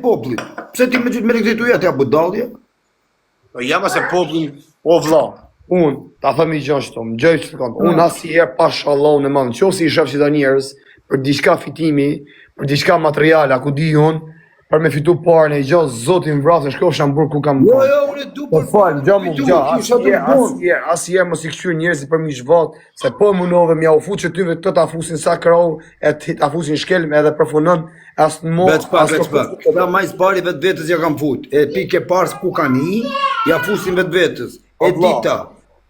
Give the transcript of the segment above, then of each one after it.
popullit. Pse ti me gjithë me lekëzitu jetë ja budallje? Po jam se popullin, o vlla, ta them i gjashtu, më gjej që kanë. Unë asnjëherë pashallahu në mend, nëse i shoh si ta njerëz për diçka fitimi, për diçka materiale, ku di unë, për me fitu parën e gjë, zotin vrasë, shkofsha në burg ku kam. Jo, unë du Po fal, asnjëherë mos i kshtyr njerëzit për miqvat, se po mundove m'ja u fut që ty vetë ta fusin sa krau, e ta fusin shkelm edhe përfunon as në mo. Vetë. Da më pari vetës ja kam fut. E pikë parë ku kanë i, ja fusin vetës. E dita.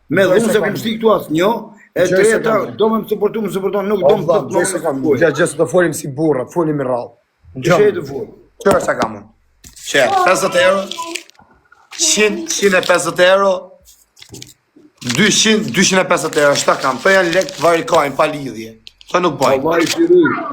Me dhunë se kam shti këtu asnjë. E treta, do më suporton, nuk do më të më. Ja gjithë do folim si burra, folim me radhë. Çe të fol. Çfarë sa kam unë? Çe, 50 euro. 150 euro. 250 euro, shta kam. Të janë lek varikojnë pa lidhje. Të nuk bajnë.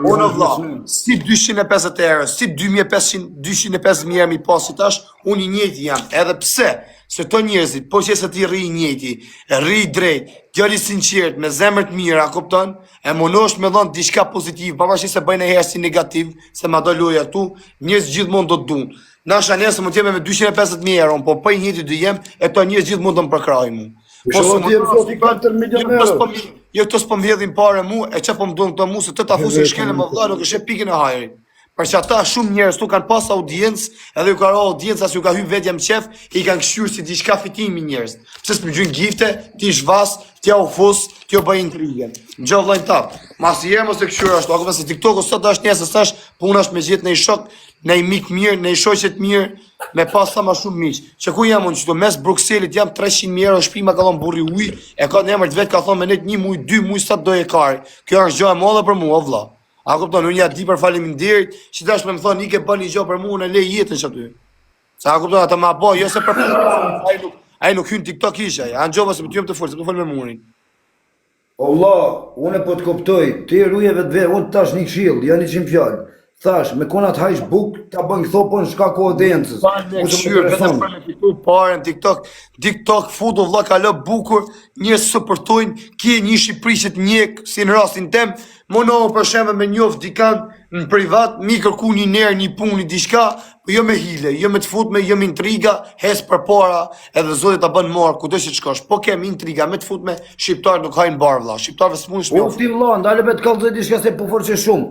Unë vlla, si 250 euro, si 250.000 euro mi pasi tash, unë i njëjti jam. Edhe pse, se të njerëzit, po që se ti rri i njëjti, rri drejt, djali sinqert, me zemër të mira, kupton? E munosh me dhënë diçka pozitiv, pavarësisht se bëjnë herë si negativ, se ma do loja tu, njerëz gjithmonë do të duan. Nasha nesër mund të jemi me 250.000 euro, po i njëjti dy jem, e to njerëz gjithmonë do më përkrajnë mua. Po sot jem zoti 4 milionë euro. Jo të s'po mbjedhin parë mua, e çfarë po më duan këto mua se të ta fusin shkelën më vëlla, nuk është pikën e hajrit. Për që ata shumë njerëz tu kanë pas audiencë, edhe ju ka rënë audiencë, ju ka hyrë vetja më qef, i kanë kshyrë si diçka fitimi njerëz. Pse s'më gjyn gifte, ti zhvas, ti u fus, ti u bëj intrigën. Ngjo vllajn tap. Mas i mos e kshyrë ashtu, ako se TikToku sot është nesër sash, puna është me gjet në shok, në mik mirë, në shoqe të mirë, me pas sa më shumë miq. Që ku jam unë këtu mes Brukselit, jam 300.000 euro shtëpi ma ka dhënë burri ujë, e ka në emër të vet ka thonë me net 1 muj, 2 muj sa do e kari. Kjo është gjë e madhe për mua, vëlla. A kupton, unë ja di për faleminderit, që tash më thon i ke bëni gjë për mua, në lej jetën çaty. Sa a kupton ata më apo, jo se për ai nuk hyn TikTok isha, ja ngjova se më ty jam të fortë, të fol me murin. Allah, unë po të kuptoj, ti ruje vetë, unë tash një këshill, janë 100 fjalë. Thash, me kona të hajsh buk, ta bën thopën shka ko audiencës. Vetëm për me fitu parën TikTok futu vlla ka lë bukur, njerëz suportojnë, ki një Shqipëri që të njek, si në rastin tem, monohu për shembull me njoft dikan në privat, mi kërku një nerë, një punë, diçka, po jo me hile, jo me të futme, jo me intriga, hes për para, edhe Zoti ta bën marr kudo që të shkosh. Po kem intriga me të futme, shqiptarët nuk hajnë bar vlla. Shqiptarëve s'mund të shpjellin. O ti vlla, ndale vetë kallëzoj diçka se po forcë shumë.